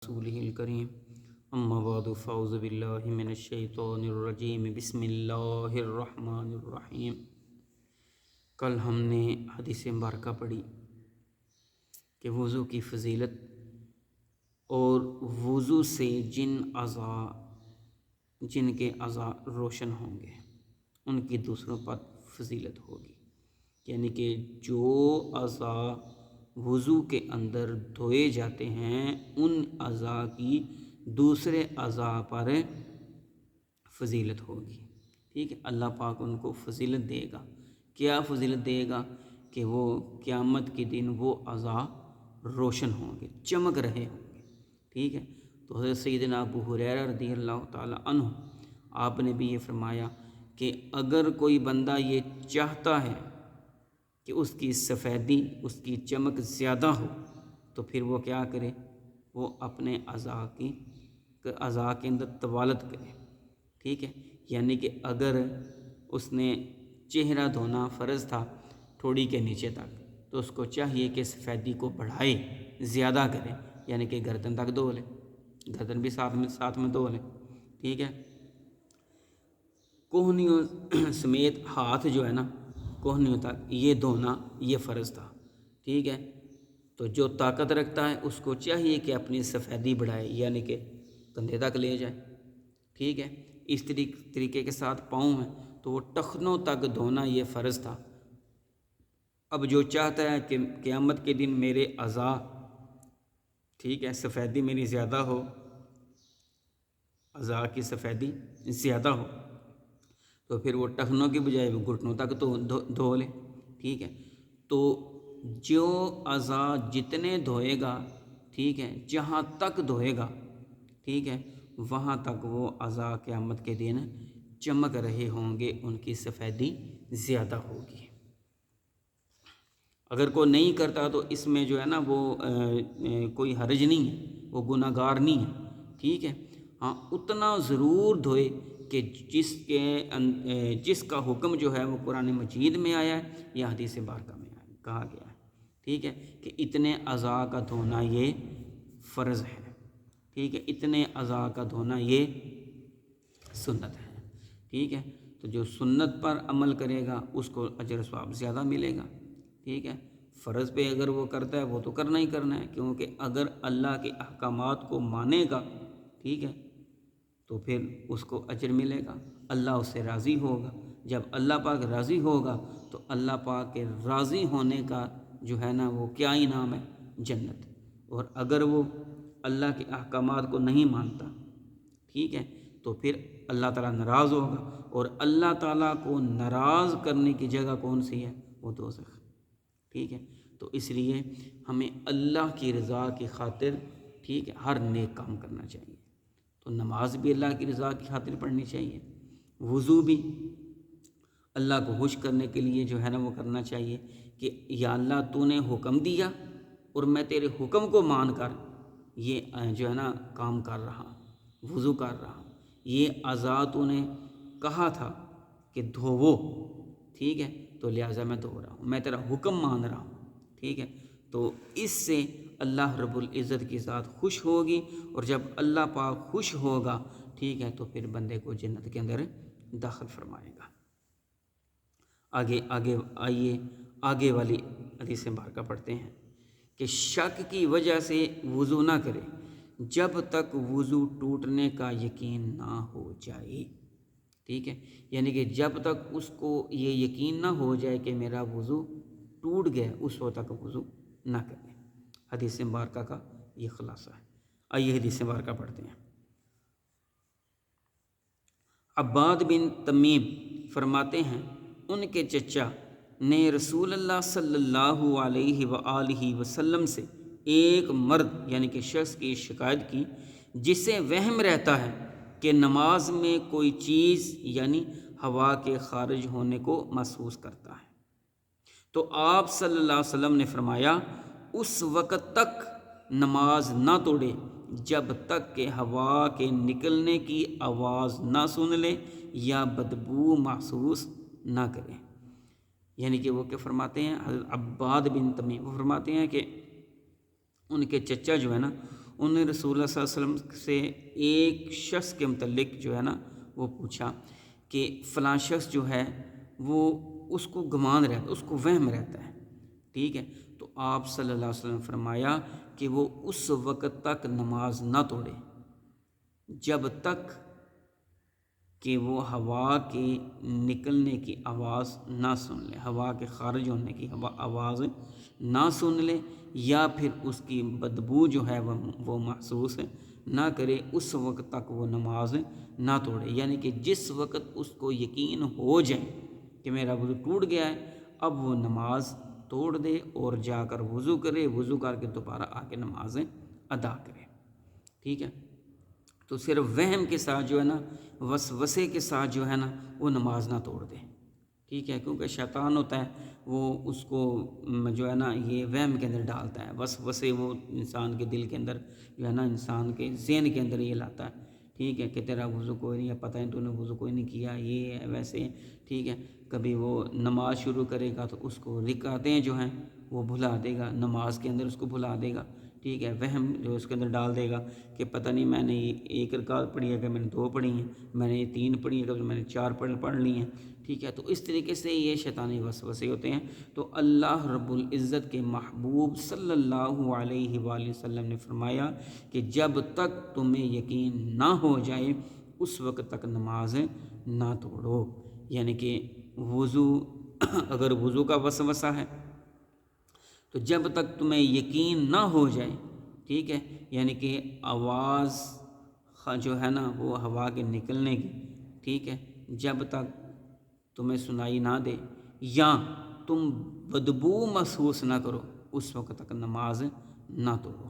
رسوله الكريم اما بعد فاعوذ بالله من الشیطان الرجیم بسم اللہ الرحمن الرحیم۔ کل ہم نے حدیث مبارکہ پڑھی کہ وضو کی فضیلت اور وضو سے جن کے اعضاء روشن ہوں گے ان کی دوسروں پر فضیلت ہوگی، یعنی کہ جو اعضاء وضو کے اندر دھوئے جاتے ہیں ان اعضاء کی دوسرے اعضاء پر فضیلت ہوگی۔ ٹھیک ہے، اللہ پاک ان کو فضیلت دے گا۔ کیا فضیلت دے گا؟ کہ وہ قیامت کے دن وہ اعضاء روشن ہوں گے، چمک رہے ہوں گے۔ ٹھیک ہے، تو حضرت سیدنا ابو ہریرہ رضی اللہ تعالی عنہ آپ نے بھی یہ فرمایا کہ اگر کوئی بندہ یہ چاہتا ہے کہ اس کی سفیدی، اس کی چمک زیادہ ہو، تو پھر وہ کیا کرے؟ وہ اپنے اعضاء کے اندر طوالت کرے۔ ٹھیک ہے، یعنی کہ اگر اس نے چہرہ دھونا فرض تھا تھوڑی کے نیچے تک، تو اس کو چاہیے کہ سفیدی کو بڑھائے، زیادہ کرے، یعنی کہ گردن تک دھو لے، گردن بھی ساتھ میں دھو لے۔ ٹھیک ہے، کوہنیوں سمیت ہاتھ جو ہے نا، کوہنیوں تک یہ دھونا یہ فرض تھا۔ ٹھیک ہے، تو جو طاقت رکھتا ہے اس کو چاہیے کہ اپنی سفیدی بڑھائے، یعنی کہ کندھے تک لے جائے۔ ٹھیک ہے، اس طریقے کے ساتھ پاؤں میں تو وہ ٹخنوں تک دھونا یہ فرض تھا۔ اب جو چاہتا ہے کہ قیامت کے دن میرے اعضاء، ٹھیک ہے، سفیدی میری زیادہ ہو، اعضاء کی سفیدی زیادہ ہو، تو پھر وہ ٹخنوں کی بجائے وہ گھٹنوں تک تو دھو لے۔ ٹھیک ہے، تو جو اعضاء جتنے دھوئے گا، ٹھیک ہے، جہاں تک دھوئے گا، ٹھیک ہے، وہاں تک وہ اعضاء قیامت کے دن چمک رہے ہوں گے، ان کی سفیدی زیادہ ہوگی۔ اگر کوئی نہیں کرتا تو اس میں جو ہے نا وہ کوئی حرج نہیں ہے، وہ گناہ گار نہیں ہے۔ ٹھیک ہے، ہاں اتنا ضرور دھوئے کہ جس کا حکم جو ہے وہ قرآن مجید میں آیا ہے یا حدیث مبارکہ میں کہا گیا ہے۔ ٹھیک ہے، کہ اتنے اعضاء کا دھونا یہ فرض ہے۔ ٹھیک ہے، اتنے اعضاء کا دھونا یہ سنت ہے۔ ٹھیک ہے، تو جو سنت پر عمل کرے گا اس کو اجر و ثواب زیادہ ملے گا۔ ٹھیک ہے، فرض پہ اگر وہ کرتا ہے وہ تو کرنا ہی کرنا ہے، کیونکہ اگر اللہ کے احکامات کو مانے گا، ٹھیک ہے، تو پھر اس کو اجر ملے گا، اللہ اس سے راضی ہوگا۔ جب اللہ پاک راضی ہوگا تو اللہ پاک کے راضی ہونے کا جو ہے نا وہ کیا انعام ہے؟ جنت۔ اور اگر وہ اللہ کے احکامات کو نہیں مانتا، ٹھیک ہے، تو پھر اللہ تعالیٰ ناراض ہوگا، اور اللہ تعالیٰ کو ناراض کرنے کی جگہ کون سی ہے؟ وہ دوزخ۔ ٹھیک ہے، تو اس لیے ہمیں اللہ کی رضا کی خاطر، ٹھیک ہے، ہر نیک کام کرنا چاہیے۔ تو نماز بھی اللہ کی رضا کی خاطر پڑھنی چاہیے، وضو بھی اللہ کو خوش کرنے کے لیے جو ہے نا وہ کرنا چاہیے کہ یا اللہ تو نے حکم دیا اور میں تیرے حکم کو مان کر یہ جو ہے نا کام کر رہا ہوں، وضو کر رہا ہوں، یہ اعضاء تو نے کہا تھا کہ دھوو، ٹھیک ہے، تو لہٰذا میں دھو رہا ہوں، میں تیرا حکم مان رہا ہوں۔ ٹھیک ہے، تو اس سے اللہ رب العزت کی ذات خوش ہوگی، اور جب اللہ پاک خوش ہوگا، ٹھیک ہے، تو پھر بندے کو جنت کے اندر داخل فرمائے گا۔ آئیے آگے والی حدیث مبارکہ پڑھتے ہیں کہ شک کی وجہ سے وضو نہ کرے جب تک وضو ٹوٹنے کا یقین نہ ہو جائے۔ ٹھیک ہے، یعنی کہ جب تک اس کو یہ یقین نہ ہو جائے کہ میرا وضو ٹوٹ گیا، اس وقت تک وضو نہ کرے۔ حدیث مبارکہ کا یہ خلاصہ ہے۔ آئیے حدیث مبارکہ پڑھتے ہیں۔ عباد بن تمیم فرماتے ہیں ان کے چچا نے رسول اللہ صلی اللہ علیہ وآلہ وسلم سے ایک مرد یعنی کہ شخص کی شکایت کی جسے وہم رہتا ہے کہ نماز میں کوئی چیز یعنی ہوا کے خارج ہونے کو محسوس کرتا ہے۔ تو آپ صلی اللہ علیہ وسلم نے فرمایا اس وقت تک نماز نہ توڑے جب تک کہ ہوا کے نکلنے کی آواز نہ سن لے یا بدبو محسوس نہ کرے۔ یعنی کہ وہ کیا فرماتے ہیں؟ حضرت عباد بن تمیم وہ فرماتے ہیں کہ ان کے چچا جو ہے نا انہوں نے رسول اللہ صلی اللہ علیہ وسلم سے ایک شخص کے متعلق جو ہے نا وہ پوچھا کہ فلاں شخص جو ہے وہ اس کو گمان رہتا ہے، اس کو وہم رہتا ہے، ٹھیک ہے، تو آپ صلی اللہ علیہ وسلم نے فرمایا کہ وہ اس وقت تک نماز نہ توڑے جب تک کہ وہ ہوا کے نکلنے کی آواز نہ سن لے، ہوا کے خارج ہونے کی آواز نہ سن لے، یا پھر اس کی بدبو جو ہے وہ محسوس نہ کرے، اس وقت تک وہ نماز نہ توڑے۔ یعنی کہ جس وقت اس کو یقین ہو جائے کہ میرا وضو ٹوٹ گیا ہے، اب وہ نماز توڑ دے اور جا کر وضو کرے، وضو کر کے دوبارہ آ کے نماز ادا کرے، ٹھیک ہے۔ تو صرف وہم کے ساتھ جو ہے نا، وسوسے کے ساتھ جو ہے نا وہ نماز نہ توڑ دے، ٹھیک ہے، کیونکہ شیطان ہوتا ہے وہ اس کو جو ہے نا یہ وہم کے اندر ڈالتا ہے، وسوسے وہ انسان کے دل کے اندر جو ہے نا، انسان کے ذہن کے اندر یہ لاتا ہے، ٹھیک ہے، کہ تیرا وضو کوئی نہیں ہے، پتہ ہے تو نے وضو کوئی نہیں کیا، یہ ہے ویسے، ٹھیک ہے۔ کبھی وہ نماز شروع کرے گا تو اس کو رکعتیں جو ہیں وہ بھلا دے گا، نماز کے اندر اس کو بھلا دے گا، ٹھیک ہے، وہم جو اس کے اندر ڈال دے گا کہ پتہ نہیں میں نے ایک رکعت پڑھی ہے کہ میں نے 2 پڑھی ہیں، میں نے 3 پڑھی ہے کہ میں نے 4 پڑھ لی ہیں، ٹھیک ہے۔ تو اس طریقے سے یہ شیطانی وسوسے ہوتے ہیں۔ تو اللہ رب العزت کے محبوب صلی اللہ علیہ وآلہ وسلم نے فرمایا کہ جب تک تمہیں یقین نہ ہو جائے اس وقت تک نماز نہ توڑو، یعنی کہ وضو اگر وضو کا وسوسہ ہے تو جب تک تمہیں یقین نہ ہو جائے، ٹھیک ہے، یعنی کہ آواز جو ہے نا وہ ہوا کے نکلنے کی، ٹھیک ہے، جب تک تمہیں سنائی نہ دے یا تم بدبو محسوس نہ کرو اس وقت تک نماز نہ توڑو۔